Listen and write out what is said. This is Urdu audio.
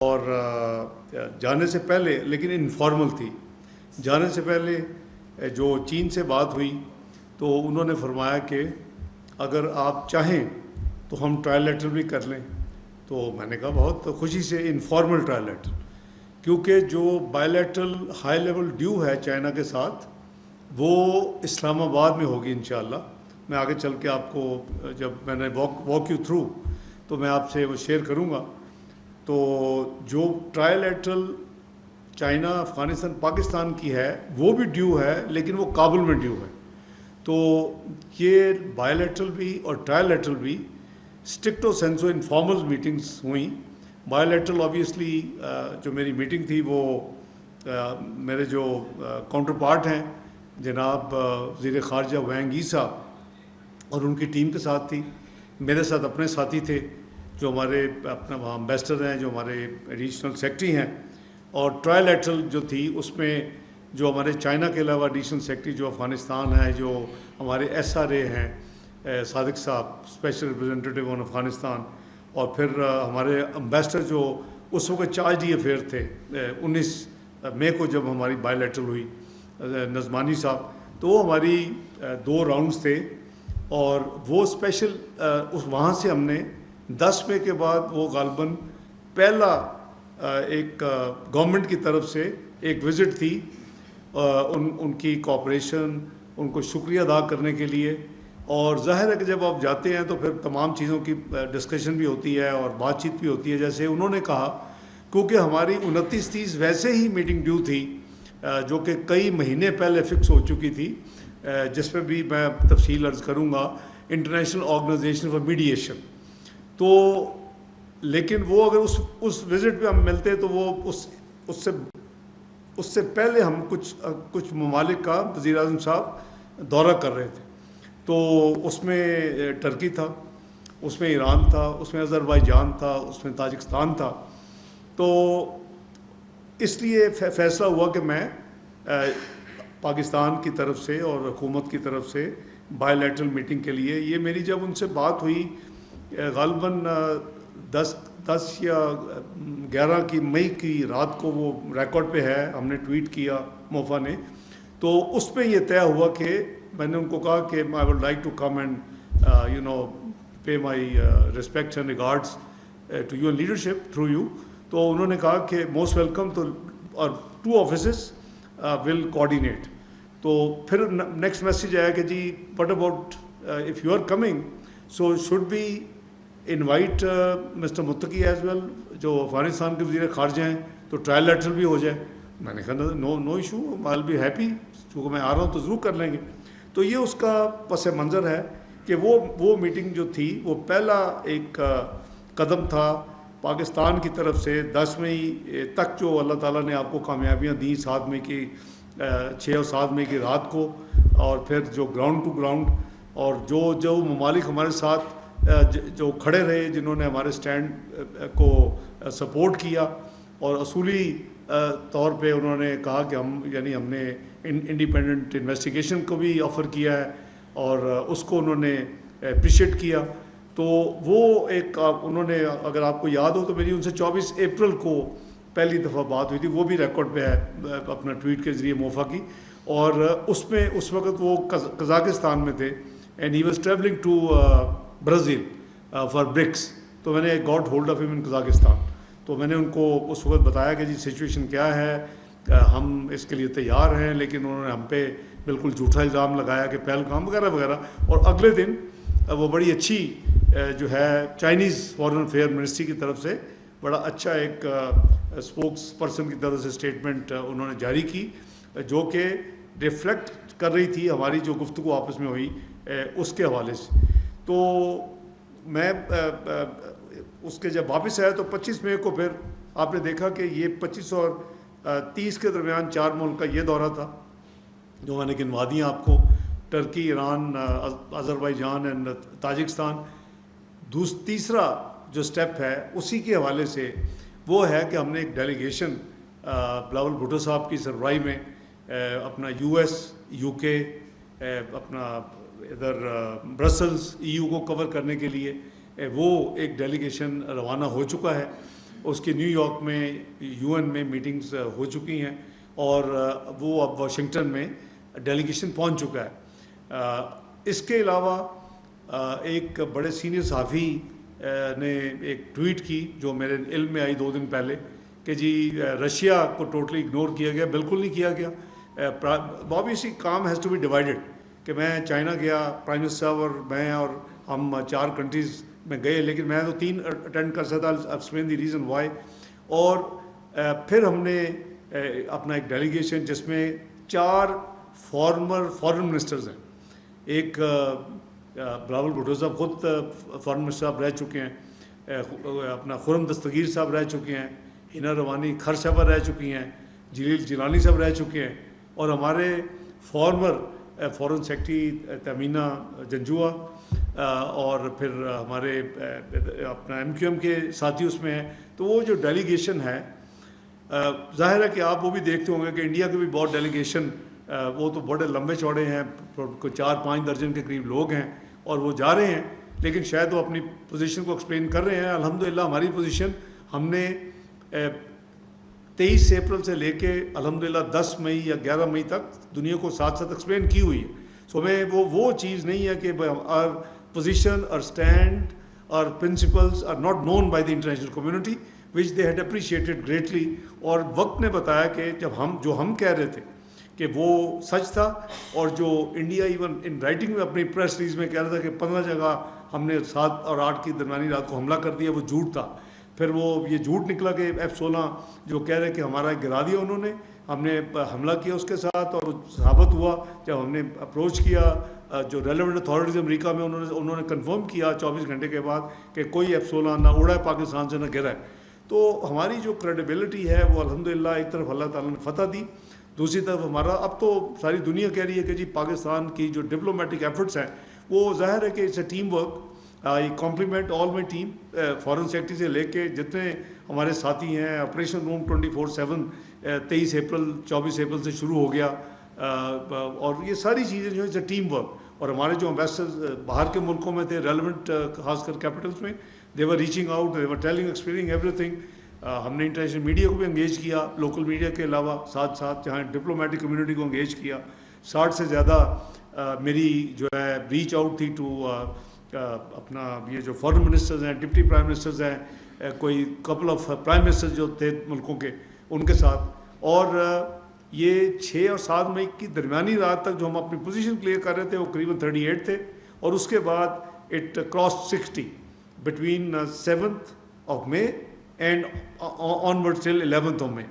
اور جانے سے پہلے لیکن انفارمل تھی. جانے سے پہلے جو چین سے بات ہوئی تو انہوں نے فرمایا کہ اگر آپ چاہیں تو ہم ٹرائل لیٹر بھی کر لیں. تو میں نے کہا بہت خوشی سے انفارمل ٹرائل لیٹر، کیونکہ جو by lateral high level due ہے چائنا کے ساتھ وہ اسلام آباد میں ہوگی انشاءاللہ. میں آگے چل کے آپ کو جب میں نے واک یو تھرو تو میں آپ سے وہ شیئر کروں گا. تو جو trial lateral China Afghanistan Pakistan کی ہے وہ بھی ڈیو ہے، لیکن وہ کابل میں ڈیو ہے. تو یہ بائی لیٹرل بھی اور ٹرائل لیٹرل بھی اسٹرکٹو سینسو انفارمل میٹنگز ہوئیں. بائی لیٹرل آبویسلی جو میری میٹنگ تھی وہ میرے جو کاؤنٹر پارٹ ہیں جناب وزیر خارجہ وینگ ای صاحب اور ان کی ٹیم کے ساتھ تھی. میرے ساتھ اپنے ساتھی تھے جو ہمارے اپنا وہاں امبیسڈر ہیں، جو ہمارے ایڈیشنل سیکرٹری ہیں. اور ٹرائل لیٹرل جو تھی اس میں جو ہمارے چائنا کے علاوہ ایڈیشنل سیکرٹری جو افغانستان ہے، جو ہمارے ایس آر اے ہیں صادق صاحب اسپیشل ریپرزینٹیٹیو آن افغانستان، اور پھر ہمارے امبیسڈر جو اس وقت چارج ڈی افیئر تھے 19 مئی کو جب ہماری بائی لیٹرل ہوئی نظمانی صاحب. تو وہ ہماری 2 راؤنڈز تھے اور وہ اسپیشل وہاں سے ہم نے 10 مئی کے بعد وہ غالباً پہلا ایک گورنمنٹ کی طرف سے ایک وزٹ تھی ان کی کوآپریشن، ان کو شکریہ ادا کرنے کے لیے. اور ظاہر ہے کہ جب آپ جاتے ہیں تو پھر تمام چیزوں کی ڈسکشن بھی ہوتی ہے اور بات چیت بھی ہوتی ہے. جیسے انہوں نے کہا کیونکہ ہماری 29-30 ویسے ہی میٹنگ ڈیو تھی جو کہ کئی مہینے پہلے فکس ہو چکی تھی، جس پہ بھی میں تفصیل عرض کروں گا، انٹرنیشنل آرگنائزیشن فار میڈیشن. تو لیکن وہ اگر اس وزٹ پہ ہم ملتے تو وہ اس سے پہلے ہم کچھ ممالک کا وزیر اعظم صاحب دورہ کر رہے تھے. تو اس میں ٹرکی تھا، اس میں ایران تھا، اس میں آذربائیجان تھا، اس میں تاجکستان تھا. تو اس لیے فیصلہ ہوا کہ میں پاکستان کی طرف سے اور حکومت کی طرف سے بائی لیٹرل میٹنگ کے لیے، یہ میری جب ان سے بات ہوئی غالباً 10 یا 11 کی مئی کی رات کو، وہ ریکارڈ پہ ہے، ہم نے ٹویٹ کیا موفا نے. تو اس پہ یہ طے ہوا کہ میں نے ان کو کہا کہ I would like to come and pay my respects and regards to your leadership through you. تو انہوں نے کہا کہ موسٹ ویلکم. تو اور 2 آفیسز ول کوآرڈینیٹ. تو پھر نیکسٹ میسیج آیا کہ جی what about if you are coming so should be invite mister Muttaqi as well, جو افغانستان کے وزیر خارجہ ہیں، تو ٹرائل لیٹرل بھی ہو جائے. میں نے کہا no issue, I will be happy, چونکہ میں آ رہا ہوں تو ضرور کر لیں گے. تو یہ اس کا پس منظر ہے کہ وہ میٹنگ جو تھی وہ پہلا ایک قدم تھا پاکستان کی طرف سے. 10 مئی تک جو اللہ تعالیٰ نے آپ کو کامیابیاں دیں، 7 مئی کی 6 اور 7 مئی کی رات کو، اور پھر جو گراؤنڈ ٹو گراؤنڈ، اور جو ممالک ہمارے ساتھ جو کھڑے رہے، جنہوں نے ہمارے سٹینڈ کو سپورٹ کیا، اور اصولی طور پہ انہوں نے کہا کہ ہم نے انڈیپینڈنٹ انویسٹیگیشن کو بھی آفر کیا ہے اور اس کو انہوں نے اپریشیٹ کیا. تو وہ ایک انہوں نے، اگر آپ کو یاد ہو تو میری ان سے 24 اپریل کو پہلی دفعہ بات ہوئی تھی، وہ بھی ریکارڈ پہ ہے اپنا ٹویٹ کے ذریعے موفا کی. اور اس میں اس وقت وہ قزاقستان میں تھے and he was travelling to Brazil for BRICS. تو میں نے گاٹ ہولڈ آف ہم ان قزاقستان. تو میں نے ان کو اس وقت بتایا کہ جی سچویشن کیا ہے، ہم اس کے لیے تیار ہیں. لیکن انہوں نے ہم پہ بالکل جھوٹا الزام لگایا کہ پہلگام وغیرہ وغیرہ. اور اگلے دن وہ بڑی اچھی جو ہے چائنیز فارن افیئر منسٹری کی طرف سے بڑا اچھا ایک اسپوکس پرسن کی طرف سے اسٹیٹمنٹ انہوں نے جاری کی، جو کہ ریفلیکٹ کر رہی تھی ہماری جو گفتگو آپس میں ہوئی اس کے حوالے سے. تو میں اس کے جب واپس آیا تو 25 مئی کو پھر آپ نے دیکھا کہ یہ 25 اور 30 کے درمیان 4 ملک کا یہ دورہ تھا جو میں نے گنوا دیا آپ کو: Turkey, Iran, Azerbaijan and Tajikistan. تیسرا جو سٹیپ ہے اسی کے حوالے سے وہ ہے کہ ہم نے ایک ڈیلیگیشن بلاول بھٹو صاحب کی سربراہی میں اپنا US، UK، اپنا ادھر برسلز، EU کو کور کرنے کے لیے وہ ایک ڈیلیگیشن روانہ ہو چکا ہے. اس کی نیو یارک میں UN میں میٹنگز ہو چکی ہیں اور وہ اب واشنگٹن میں ڈیلیگیشن پہنچ چکا ہے. اس کے علاوہ ایک بڑے سینئر صحافی نے ایک ٹویٹ کی جو میرے علم میں آئی 2 دن پہلے کہ جی رشیا کو ٹوٹلی اگنور کیا گیا. بالکل نہیں کیا گیا. obviously کام ہیز ٹو بی ڈیوائڈیڈ کہ میں چائنا گیا, پرائم منسٹر صاحب اور میں اور ہم 4 کنٹریز میں گئے, لیکن میں تو 3 اٹینڈ کر سکتا. Explain the reason why. اور پھر ہم نے اپنا ایک ڈیلیگیشن جس میں 4 فارن منسٹرز ہیں. ایک بلاول بھٹو صاحب خود فارن منسٹر صاحب رہ چکے ہیں, اپنا خرم دستگیر صاحب رہ چکے ہیں, ہنا روانی کھر صاحبہ رہ چکی ہیں, جلیل جیلانی صاحب رہ چکے ہیں, اور ہمارے farmer foreign secretary Tamina Janjua, اور پھر ہمارے اپنا MQM کے ساتھی اس میں ہیں. تو وہ جو ڈیلیگیشن ہے, ظاہر ہے کہ آپ وہ بھی دیکھتے ہوں گے کہ انڈیا کے بھی بہت ڈیلیگیشن, وہ تو بڑے لمبے چوڑے ہیں, 4-5 درجن کے قریب لوگ ہیں اور وہ جا رہے ہیں, لیکن شاید وہ اپنی پوزیشن کو ایکسپلین کر رہے ہیں. الحمدللہ ہماری پوزیشن ہم نے 23 اپریل سے لے کے الحمدللہ 10 مئی یا 11 مئی تک دنیا کو ساتھ ساتھ ایکسپلین کی ہوئی ہے. سو میں وہ چیز نہیں ہے کہ our position or stand or principles are not known by the international community which they had appreciated greatly. اور وقت نے بتایا کہ جب ہم کہہ رہے تھے کہ وہ سچ تھا, اور جو انڈیا ایون ان رائٹنگ میں اپنی پریس ریلیز میں کہہ رہا تھا کہ 15 جگہ ہم نے 7 اور 8 کی درمیانی رات کو حملہ کر دیا, وہ جھوٹ تھا. پھر وہ یہ جھوٹ نکلا کہ F-16 جو کہہ رہے کہ ہمارا گرا دیا انہوں نے, ہم نے حملہ کیا اس کے ساتھ, اور ثابت ہوا جب ہم نے اپروچ کیا جو ریلیونٹ اتھارٹیز امریکہ میں, انہوں نے کنفرم کیا 24 گھنٹے کے بعد کہ کوئی F-16 نہ اڑا ہے پاکستان سے نہ گرا ہے. تو ہماری جو کریڈیبلٹی ہے وہ الحمدللہ ایک طرف اللہ تعالیٰ نے فتح دی, دوسری طرف ہمارا اب تو ساری دنیا کہہ رہی ہے کہ جی پاکستان کی جو ڈپلومیٹک ایفرٹس ہیں وہ ظاہر ہے کہ it's a team work. I compliment all my team, foreign secretary سے لے کے جتنے ہمارے ساتھی ہیں. آپریشن روم 24/7 23 اپریل 24 اپریل سے شروع ہو گیا, اور یہ ساری چیزیں جو ہے اٹس اے ٹیم ورک. اور ہمارے جو امبیسڈرز باہر کے ملکوں میں تھے ریلیونٹ, خاص کر کیپٹلس میں, دے ور ریچنگ آؤٹ, دے ور ٹیلنگ ایکسپلیننگ ایوری تھنگ. ہم نے انٹرنیشنل میڈیا کو بھی انگیج کیا, لوکل میڈیا کے علاوہ ساتھ ساتھ جہاں ڈپلومیٹک کمیونٹی کو انگیج کیا. 60 سے زیادہ میری جو ہے ریچ آؤٹ تھی ٹو اپنا یہ جو فارن منسٹرز ہیں, ڈپٹی پرائم منسٹرز ہیں, کوئی کپل آف پرائم منسٹرز جو تھے ملکوں کے, ان کے ساتھ. اور یہ 6 اور 7 مئی کی درمیانی رات تک جو ہم اپنی پوزیشن کلیئر کر رہے تھے وہ قریباً 38 تھے, اور اس کے بعد it cross 60 between 7th of May and onwards till 11th of May.